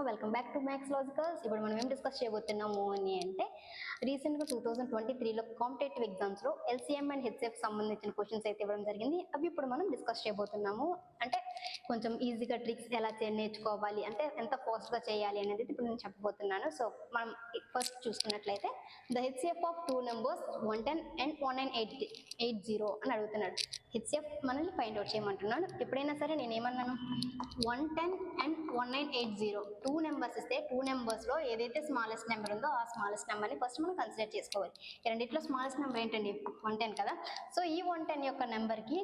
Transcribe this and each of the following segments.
Welcome back to maths logicals. ఇప్పుడు మనం ఏం డిస్కస్ చేయబోతున్నాము అని అంటే రీసెంట్గా 2023లో కాంపిటేటివ్ ఎగ్జామ్స్లో ఎల్సీఎం అండ్ హెచ్సిఎఫ్ సంబంధించిన క్వశ్చన్స్ అయితే ఇవ్వడం జరిగింది. అవి ఇప్పుడు మనం డిస్కస్ చేయబోతున్నాము. అంటే కొంచెం ఈజీగా ట్రిక్స్ ఎలా నేర్చుకోవాలి, అంటే ఎంత ఫాస్ట్గా చేయాలి అనేది ఇప్పుడు నేను చెప్పబోతున్నాను. సో మనం ఫస్ట్ చూసుకున్నట్లయితే the HCF of two numbers 110 and 1980 అని అడుగుతున్నాడు. హెచ్సిఎఫ్ మనల్ని ఫైండ్ అవుట్ చేయమంటున్నాడు. ఎప్పుడైనా సరే నేను ఏమన్నాను, 110 అండ్ 1980 టూ నెంబర్స్ ఇస్తే టూ నెంబర్స్లో ఏదైతే స్మాలెస్ట్ నెంబర్ ఉందో ఆ స్మాలెస్ట్ నెంబర్ని ఫస్ట్ మనం కన్సిడర్ చేసుకోవాలి. రెండిట్లో స్మాలెస్ట్ నెంబర్ ఏంటండి, 110 కదా. సో ఈ 110 యొక్క నెంబర్కి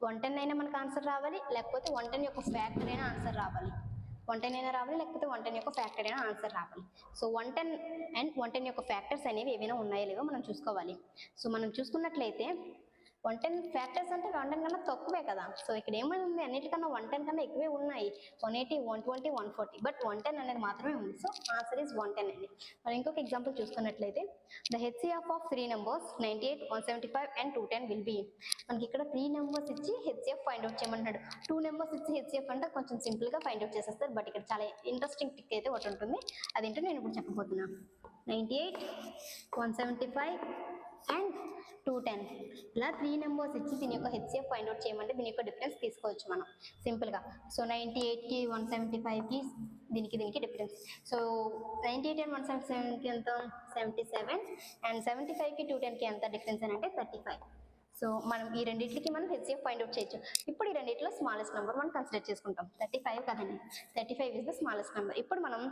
110 అయినా మనకు ఆన్సర్ రావాలి, లేకపోతే 110 యొక్క ఫ్యాక్టర్ అయినా ఆన్సర్ రావాలి. 110 అయినా రావాలి, లేకపోతే 110 యొక్క ఫ్యాక్టర్ అయినా ఆన్సర్ రావాలి. సో 110 అండ్ 110 యొక్క ఫ్యాక్టర్స్ అనేవి ఏవైనా ఉన్నాయో లేవో మనం చూసుకోవాలి. సో మనం చూసుకున్నట్లయితే 110 ఫ్యాక్టర్స్ అంటే 110 కన్నా తక్కువే కదా. సో ఇక్కడ ఏమైంది, అన్నిటికన్నా 110 కన్నా ఎక్కువే ఉన్నాయి, 180, 120, 140, బట్ 110 అనేది మాత్రమే ఉంది. సో ఆన్సర్ ఈజ్ 110 అండి. మనం ఇంకొక ఎగ్జాంపుల్ చూసుకున్నట్లయితే the HCF of 3 numbers 98, 175 and 210 will be. మనకి ఇక్కడ 3 నెంబర్స్ ఇచ్చి హెచ్సిఎఫ్ ఫైండ్ అవుట్ చేయమంటున్నాడు. 2 నెంబర్స్ ఇచ్చి హెచ్సిఎఫ్ అంటే కొంచెం సింపుల్గా ఫైండ్ అవుట్ చేసేస్తారు, బట్ ఇక్కడ చాలా ఇంట్రెస్టింగ్ టిక్ అయితే ఒకటి ఉంటుంది. అదేంటో నేను ఇప్పుడు చెప్పబోతున్నాను. 98, 175 అండ్ 210 ఇలా 3 నెంబర్స్ ఇచ్చి దీని యొక్క హెచ్సిఎఫ్ ఫైండ్ అవుట్ చేయమంటే దీని యొక్క డిఫరెన్స్ తీసుకోవచ్చు మనం సింపుల్గా. సో 98కి 175కి దీనికి డిఫరెన్స్. సో 98 అండ్ 177కి ఎంత, 77, అండ్ 75కి 210కి ఎంత డిఫరెన్స్ అని అంటే 35. సో మనం ఈ రెండింటికి మనం హెచ్సిఎఫ్ ఫైండ్ అవుట్ చేయొచ్చు. ఇప్పుడు ఈ రెండింటిలో స్మాలెస్ట్ నెంబర్ మనం కన్సిడర్ చేసుకుంటాం. 35 కదండి, 35 ఇస్ ద స్మాలెస్ట్ నెంబర్. ఇప్పుడు మనం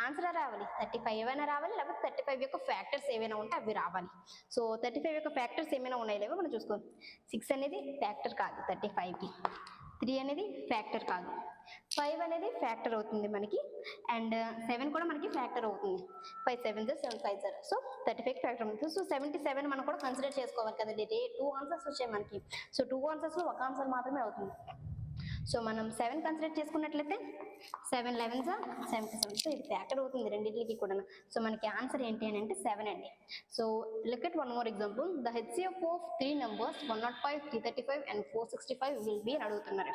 ఆన్సర్ రావాలి, 35 ఏమైనా రావాలి, లేకపోతే 35 యొక్క ఫ్యాక్టర్స్ ఏమైనా ఉంటే అవి రావాలి. సో 35 యొక్క ఫ్యాక్టర్స్ ఏమైనా ఉన్నాయో లేవో మనం చూసుకోవాలి. 6 అనేది ఫ్యాక్టర్ కాదు 35కి, 3 అనేది ఫ్యాక్టర్ కాదు, 5 అనేది ఫ్యాక్టర్ అవుతుంది మనకి, అండ్ 7 కూడా మనకి ఫ్యాక్టర్ అవుతుంది. 5 7 7 5 0. సో 35 ఫ్యాక్టర్ అవుతుంది. సో 77 మనం కూడా కన్సిడర్ చేసుకోవాలి కదండి. 2 ఆన్సర్స్ వచ్చాయి మనకి. సో 2 ఆన్సర్స్లో ఒక ఆన్సర్ మాత్రమే అవుతుంది. సో మనం 7 కన్సిడర్ చేసుకున్నట్లయితే 7 11 77. సో ఇది ఫ్యాక్టర్ అవుతుంది రెండింటికి కూడా. సో మనకి ఆన్సర్ ఏంటి అని అంటే 7 అండి. So look at one more example. The HCF of 3 numbers 105, 335 and 465 will be అని అడుగుతున్నారు.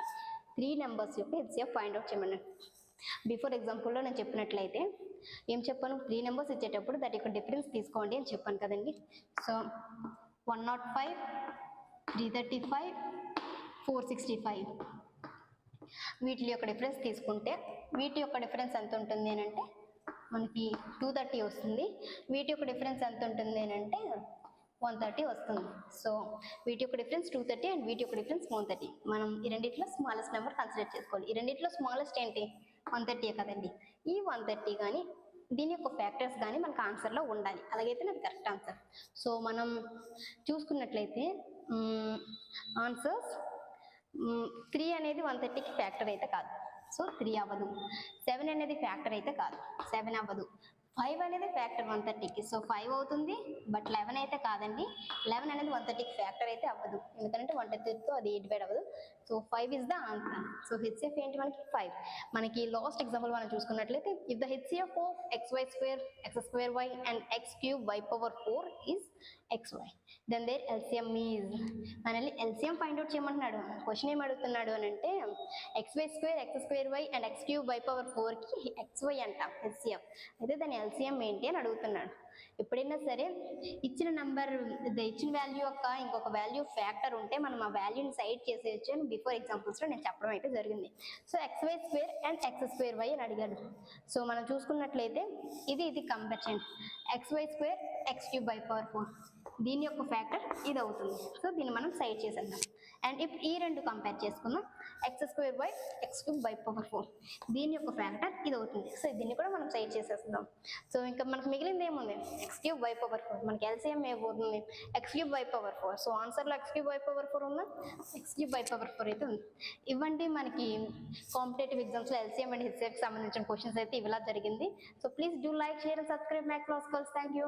3 నెంబర్స్ యొక్క హెచ్సిఎఫ్ ఫైండ్ అవుట్ చేయమని. బిఫోర్ ఎగ్జాంపుల్లో నేను చెప్పినట్లయితే ఏం చెప్పాను, 3 నెంబర్స్ ఇచ్చేటప్పుడు దాని యొక్క డిఫరెన్స్ తీసుకోండి అని చెప్పాను కదండి. సో 105, 335, 465 వీటి యొక్క డిఫరెన్స్ తీసుకుంటే వీటి యొక్క డిఫరెన్స్ ఎంత ఉంటుంది అని అంటే మనకి 230 వస్తుంది. వీటి యొక్క డిఫరెన్స్ ఎంత ఉంటుంది అని అంటే 130 వస్తుంది. సో వీటి యొక్క డిఫరెన్స్ 230 అండ్ వీటి యొక్క డిఫరెన్స్ 130. మనం ఈ రెండిట్లో స్మాలెస్ట్ నెంబర్ కన్సిడర్ చేసుకోవాలి. ఈ రెండిట్లో స్మాలెస్ట్ ఏంటి, 130 కదండి. ఈ 130 కానీ దీని యొక్క ఫ్యాక్టర్స్ కానీ మనకు ఆన్సర్లో ఉండాలి, అలాగైతే నాకు కరెక్ట్ ఆన్సర్. సో మనం చూసుకున్నట్లయితే ఆన్సర్స్ 3 అనేది 130కి ఫ్యాక్టర్ అయితే కాదు, సో 3 అవ్వదు. 7 అనేది ఫ్యాక్టర్ అయితే కాదు, 7 అవ్వదు. 5 అనేది ఫ్యాక్టర్ 130కి, సో 5 అవుతుంది, బట్ 11 అయితే కాదండి. 11 అనేది 130కి ఫ్యాక్టర్ అయితే అవ్వదు, ఎందుకంటే 130తో అది డివైడ్ అవ్వదు. So 5 is the answer. So HCF ఏంటి మనకి 5. మనకి లాస్ట్ ఎగ్జాంపుల్ మనం చూసుకున్నట్లయితే if the HCF of xy square, x square y and x cube y power 4 is xy, then their LCM is. మనల్ని LCM ఫైండ్ అవుట్ చేయమంటున్నాడు. Question ఏం అడుగుతున్నాడు అని అంటే xy square, x square y and x cube y power 4కి xy అంట HCF. అయితే దాని LCM ఏంటి అని అడుగుతున్నాడు. ఎప్పుడైనా సరే ఇచ్చిన నెంబర్, ఇచ్చిన వాల్యూ యొక్క ఇంకొక వాల్యూ ఫ్యాక్టర్ ఉంటే మనం ఆ వాల్యూని సైడ్ చేసేయచ్చు అని బిఫోర్ ఎగ్జాంపుల్స్లో నేను చెప్పడం అయితే జరిగింది. So xy square and x square y అని అడిగాడు. సో మనం చూసుకున్నట్లయితే ఇది కంపేర్ చేయండి. xy square x cube y power 4 దీని యొక్క ఫ్యాక్టర్ ఇది అవుతుంది. సో దీన్ని మనం సైడ్ చేసేద్దాం. అండ్ ఇప్పుడు ఈ రెండు కంపేర్ చేసుకుందాం. x square y x cube y power 4 దీని యొక్క ఫ్యాక్టర్ ఇది అవుతుంది. సో దీన్ని కూడా మనం సైడ్ చేసేద్దాం. సో ఇంకా మనకు మిగిలింది ఏముంది, x క్యూబ్ y పవర్ 4. మనకి LCM ఏమవుతుంది, x cube y power 4. So ఆన్సర్లో x క్యూబ్ y పవర్ 4 ఉందా, x క్యూబ్ y పవర్ 4 అయితే ఉంది. ఇవ్వండి మనకి కాంపిటేటివ్ ఎగ్జామ్స్లో LCM అండ్ హెచ్సిఎఫ్కి సంబంధించిన క్వశ్చన్స్ అయితే ఇలా జరిగింది. So please do like, share and subscribe maths logicals. Thank you.